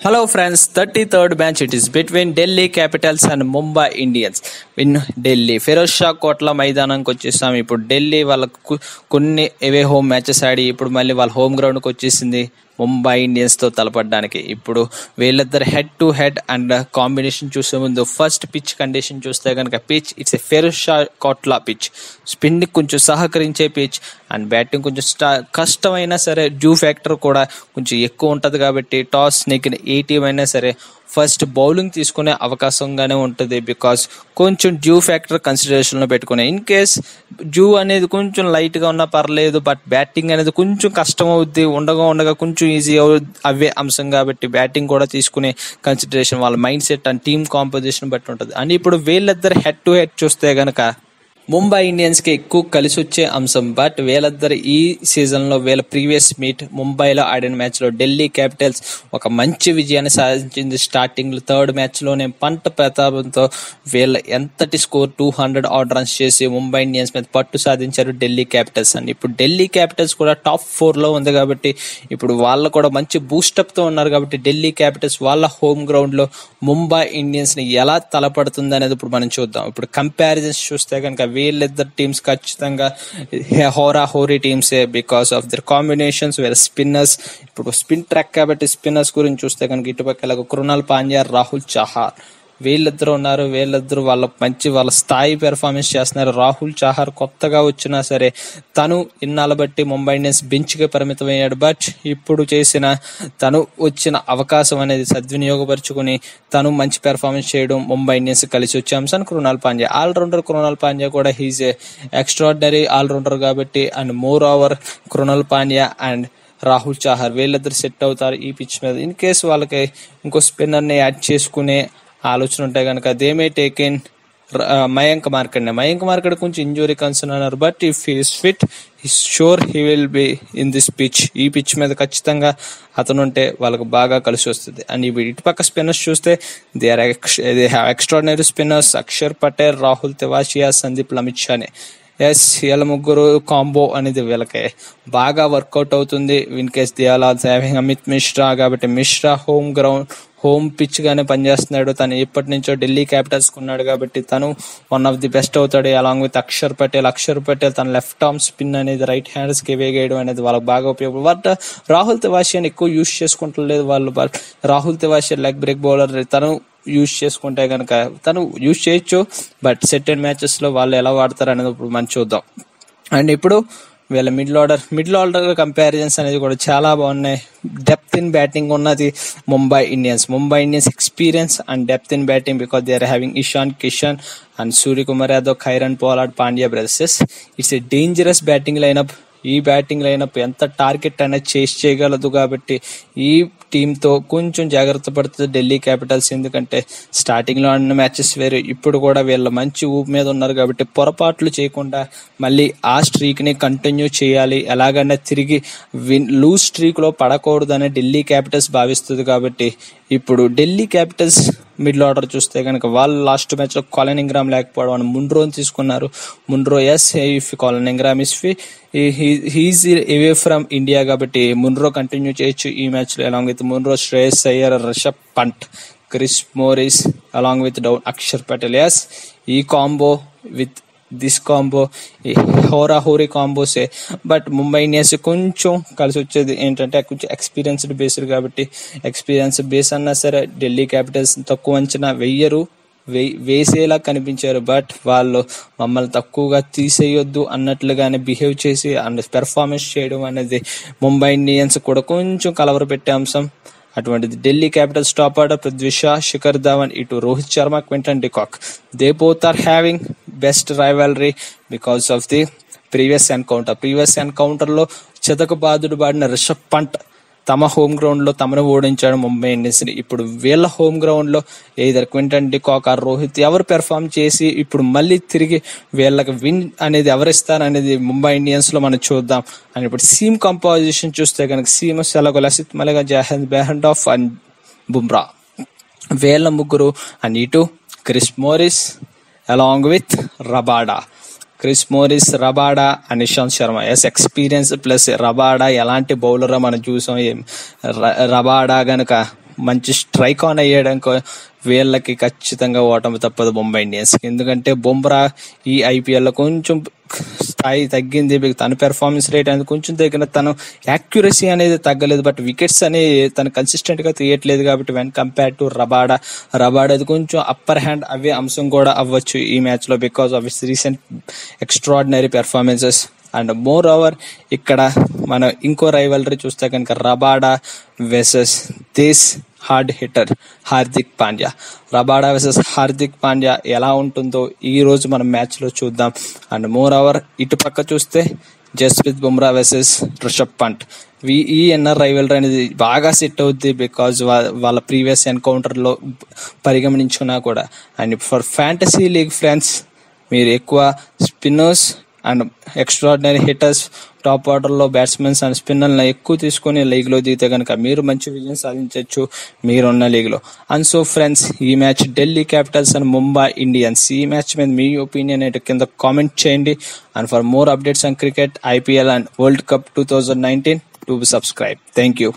Hello friends, 33rd match it is between Delhi Capitals and Mumbai Indians in Delhi. Firoz Shah కోట్ల మైదానానికి వచ్చేసాం. ఇప్పుడు ఢిల్లీ వాళ్ళకు కొన్ని అవే హోమ్ మ్యాచెస్ ఆడి ఇప్పుడు మళ్ళీ వాళ్ళ హోమ్ గ్రౌండ్కి వచ్చేసింది ముంబై ఇండియన్స్తో తలపడడానికి. ఇప్పుడు వీళ్ళిద్దరు head to head and combination చూసే ముందు ఫస్ట్ పిచ్ కండిషన్ చూస్తే కనుక pitch it's a Feroz Shah Kotla pitch. Spin కొంచెం సహకరించే పిచ్ అండ్ బ్యాటింగ్ కొంచెం కష్టమైనా సరే డ్యూ ఫ్యాక్టర్ కూడా కొంచెం ఎక్కువ ఉంటుంది కాబట్టి టాస్ నెగ్గిన ఏ టీం అయినా సరే ఫస్ట్ బౌలింగ్ తీసుకునే అవకాశంగానే ఉంటుంది. బికాస్ కొంచెం డ్యూ ఫ్యాక్టర్ కన్సిడరేషన్లో పెట్టుకునే ఇన్ కేస్ డ్యూ అనేది కొంచెం లైట్గా ఉన్నా పర్లేదు, బట్ బ్యాటింగ్ అనేది కొంచెం కష్టం అవుద్ది, ఉండగా కొంచెం ఈజీ అవే అంశం కాబట్టి బ్యాటింగ్ కూడా తీసుకునే కన్సిడరేషన్ వాళ్ళ mind set and team composition బట్టి ఉంటుంది. అండ్ ఇప్పుడు వీళ్ళిద్దరు హెడ్ టు హెడ్ చూస్తే కనుక ముంబై ఇండియన్స్కి ఎక్కువ కలిసి వచ్చే అంశం. బట్ వీళ్ళిద్దరు ఈ సీజన్లో వీళ్ళ ప్రీవియస్ మీట్ ముంబైలో ఆడిన మ్యాచ్లో ఢిల్లీ క్యాపిటల్స్ ఒక మంచి విజయాన్ని సాధించింది. స్టార్టింగ్లో థర్డ్ మ్యాచ్లోనే పంట ప్రతాపంతో వీళ్ళ ఎంతటి స్కోర్ 200 ఆర్డర్ రన్స్ చేసి ముంబై ఇండియన్స్ మీద పట్టు సాధించారు ఢిల్లీ క్యాపిటల్స్. అని ఇప్పుడు ఢిల్లీ క్యాపిటల్స్ కూడా టాప్ 4లో ఉంది కాబట్టి ఇప్పుడు వాళ్ళు కూడా మంచి బూస్టప్తో ఉన్నారు కాబట్టి ఢిల్లీ క్యాపిటల్స్ వాళ్ళ హోమ్ గ్రౌండ్లో ముంబై ఇండియన్స్ని ఎలా తలపడుతుంది అనేది ఇప్పుడు మనం చూద్దాం. ఇప్పుడు కంపారిజన్స్ చూస్తే కనుక వీళ్ళిద్దరు టీమ్స్ ఖచ్చితంగా హోరీ టీమ్సే బికాస్ ఆఫ్ దర్ కాంబినేషన్స్. వీళ్ళ స్పిన్నర్స్ ఇప్పుడు స్పిన్ ట్రాక్ కాబట్టి స్పిన్నర్స్ గురించి చూస్తే కనుక ఇటుపక్కల కృణాల్ పాండ్యా, రాహుల్ చహార్ వీళ్ళిద్దరు ఉన్నారు. వీళ్ళిద్దరు వాళ్ళ స్థాయి పెర్ఫార్మెన్స్ చేస్తున్నారు. రాహుల్ చహార్ కొత్తగా వచ్చినా సరే తను ఇన్నాళ్ళ బట్టి ముంబై ఇండియన్స్ బెంచ్కే పరిమితమయ్యాడు. బట్ ఇప్పుడు తను వచ్చిన అవకాశం అనేది సద్వినియోగపరుచుకుని తను మంచి పెర్ఫార్మెన్స్ చేయడం ముంబై ఇండియన్స్ కలిసి వచ్చే అంశాన్ని కృణాల్ పాండ్యా ఆల్రౌండర్. కృణాల్ పాండ్యా కూడా హీజ్ ఏ ఎక్స్ట్రాడినరీ ఆల్రౌండర్ కాబట్టి and more over Krunal Pandya and Rahul Chahar వీళ్ళిద్దరు సెట్ అవుతారు ఈ పిచ్ మీద. ఇన్ కేసు వాళ్ళకి ఇంకో స్పిన్నర్ని యాడ్ చేసుకునే ఆలోచన ఉంటాయి కనుక they may take in Mayank Markande కొంచెం ఇంజురీ కన్సర్న్ అన్నారు. But if he's fit sure he will be in this pitch. ఈ పిచ్ మీద ఖచ్చితంగా అతను ఉంటే వాళ్ళకు బాగా కలిసి వస్తుంది. అండ్ ఇటుపక్క స్పిన్నర్స్ చూస్తే they have extraordinary spinners Akshar Patel, Rahul Tewatia, Sandeep Lamichhane. Yes వీళ్ళ ముగ్గురు కాంబో అనేది వీళ్ళకి బాగా వర్కౌట్ అవుతుంది. In case they are also having Amit Mishra కాబట్టి మిశ్రా హోమ్ పిచ్ గానే పనిచేస్తున్నాడు. తను ఎప్పటి నుంచో ఢిల్లీ క్యాపిటల్స్ ఉన్నాడు కాబట్టి తను వన్ ఆఫ్ ది బెస్ట్ అవుతాడు. అలాంగ్ విత్ అక్షర్ పటేల్ తన లెఫ్ట్ ఆర్మ్ స్పిన్ అనేది రైట్ హ్యాండ్స్ కి వేగేయడం అనేది వాళ్ళకి బాగా ఉపయోగపడుతుంది. బట్ రాహుల్ తెవాషియాని ఎక్కువ యూజ్ చేసుకుంటలేదు వాళ్ళు. But Rahul Tewatia leg break bowler, తను యూజ్ చేసుకుంటే కనుక తను యూజ్ చేయొచ్చు. బట్ సెట్ అండ్ మ్యాచెస్ లో వాళ్ళు ఎలా వాడతారు అనేది ఇప్పుడు మనం చూద్దాం. అండ్ ఇప్పుడు వీళ్ళ మిడిల్ ఆర్డర్ కంపారిజన్స్ అనేది కూడా చాలా బాగున్నాయి. డెప్త్ ఇన్ బ్యాటింగ్ ఉన్నది Mumbai Indians experience and depth in batting because they are having Ishan Kishan and Suryakumar Yadav, Kieron Pollard, Pandya brothers. It's a dangerous batting lineup. ఈ బ్యాటింగ్ లైనప్ ఎంత టార్గెట్ అనేది చేసి చేయగలదు కాబట్టి ఈ టీంతో కొంచెం జాగ్రత్త పడుతుంది ఢిల్లీ క్యాపిటల్స్. ఎందుకంటే స్టార్టింగ్ లో ఆడిన మ్యాచెస్ వేరు, ఇప్పుడు కూడా వీళ్ళ మంచి ఊపు మీద ఉన్నారు కాబట్టి పొరపాట్లు చేయకుండా మళ్ళీ ఆ స్ట్రీక్ ని కంటిన్యూ చేయాలి. ఎలాగైనా తిరిగి లూజ్ స్ట్రీక్ లో పడకూడదని ఢిల్లీ క్యాపిటల్స్ భావిస్తుంది కాబట్టి ఇప్పుడు ఢిల్లీ క్యాపిటల్స్ మిడిల్ ఆర్డర్ చూస్తే కనుక వాళ్ళు లాస్ట్ మ్యాచ్ లో కాలిన్ ఇంగ్రామ్ లేకపోవడం మున్రోని తీసుకున్నారు. If Colin Ingram he is away from India కాబట్టి మున్రో కంటిన్యూ చేయొచ్చు ఈ మ్యాచ్ లో. Along with Munro, Shreyas Iyer, Rishabh Pant, Chris Morris along with down Akshar Patel. ఈ కాంబో విత్ దిస్ కాంబో హోరీ కాంబోసే. బట్ ముంబై ఇండియన్స్ కొంచెం కలిసి వచ్చేది ఏంటంటే కొంచెం ఎక్స్పీరియన్స్డ్ బేస్డ్ కాబట్టి ఎక్స్పీరియన్స్ బేస్ అన్నా సరే ఢిల్లీ క్యాపిటల్స్ తక్కువ అంచనా వేసేలా కనిపించారు. బట్ వాళ్ళు మమ్మల్ని తక్కువగా తీసేయొద్దు అన్నట్లుగానే బిహేవ్ చేసి అండ్ పెర్ఫార్మెన్స్ చేయడం అనేది ముంబై ఇండియన్స్ కూడా కొంచెం కలవర పెట్టే అంశం. అటువంటిది Delhi Capitals top order Prithvi Shaw, Shikhar Dhawan, ఇటు Rohit Sharma, Quinton de Kock. They both are having best rivalry because of the previous encounter లో చెతకు బాదుడు బాడిన రిషబ్ పంట్ తమ హోమ్ గ్రౌండ్ లో తమను ఓడించాడు ముంబై ఇండియన్స్ ని. ఇప్పుడు వీళ్ళ హోమ్ గ్రౌండ్ లో either Quinton de Kock or Rohit ఎవరు పెర్ఫార్మ్ చేసి ఇప్పుడు మళ్ళీ తిరిగి వీళ్ళకి విన్ అనేది ఎవరిస్తారనేది ముంబై ఇండియన్స్ లో మనం చూద్దాం. అని ఇప్పుడు సీమ్ కంపోజిషన్ చూస్తే కనుక సీమస్ ఎలాగో లసిత్ మలింగ, జాహెద్ బెహ్రాండాఫ్ అండ్ బుమ్రా వీళ్ళ ముగ్గురు. అండ్ ఇటు Chris Morris along with Chris Morris, Rabada and Ishant Sharma. Experience plus Rabada ఎలాంటి బౌలర్ మనం చూసాం. రబాడా గనక మంచి స్ట్రైక్ ఆన్ అయ్యాడనుకో వీళ్ళకి ఖచ్చితంగా ఓటమి తప్పదు ముంబై ఇండియన్స్కి. ఎందుకంటే బుమ్రా ఈ ఐపీఎల్లో కొంచెం స్థాయి తగ్గింది, తన పెర్ఫార్మెన్స్ రేట్ అనేది కొంచెం తగ్గిన, తను యాక్యురసీ అనేది తగ్గలేదు, బట్ వికెట్స్ అనేది తను కన్సిస్టెంట్ గా తీయట్లేదు. కాబట్టి వెన్ కంపేర్ టు రబాడాది కొంచెం అప్పర్ హ్యాండ్ అవే అంశం కూడా అవ్వచ్చు ఈ మ్యాచ్ లో, because of its recent extraordinary performances. And moreover ఇక్కడ మనం ఇంకో రైవలరీ చూస్తే కనుక రబాడా వెసెస్ దేశ్ hard hitter Hardik Pandya. Rabada versus Hardik Pandya ఎలా ఉంటుందో ఈ రోజు మనం మ్యాచ్ లో చూద్దాం. అండ్ మోర్ ఓవర్ ఇటు పక్క చూస్తే జస్ప్రీత్ బుమ్రా వెసెస్ రిషబ్ పంట్. ఈ ఎన్ఆర్ రైవలరీ అనేది బాగా సెట్ అవుద్ది బికాజ్ వాళ్ళ ప్రీవియస్ ఎన్కౌంటర్ లో పరిగణించుకున్నా కూడా. And for fantasy league friends, మీరు ఎక్కువ spinners and extraordinary hitters, top order లో బ్యాట్స్మెన్స్ అండ్ స్పిన్నర్లను ఎక్కువ తీసుకుని లీగ్ లో దిగితే కనుక మీరు మంచి విజయం సాధించవచ్చు మీరున్న లీగ్ లో. అండ్ సో ఫ్రెండ్స్, ఈ match Delhi Capitals and Mumbai Indians, ఈ మ్యాచ్ మీద మీ ఒపీనియన్ ఏంటో కింద కామెంట్ చేయండి. And for more updates on cricket, IPL and world cup 2019 do subscribe. Thank you.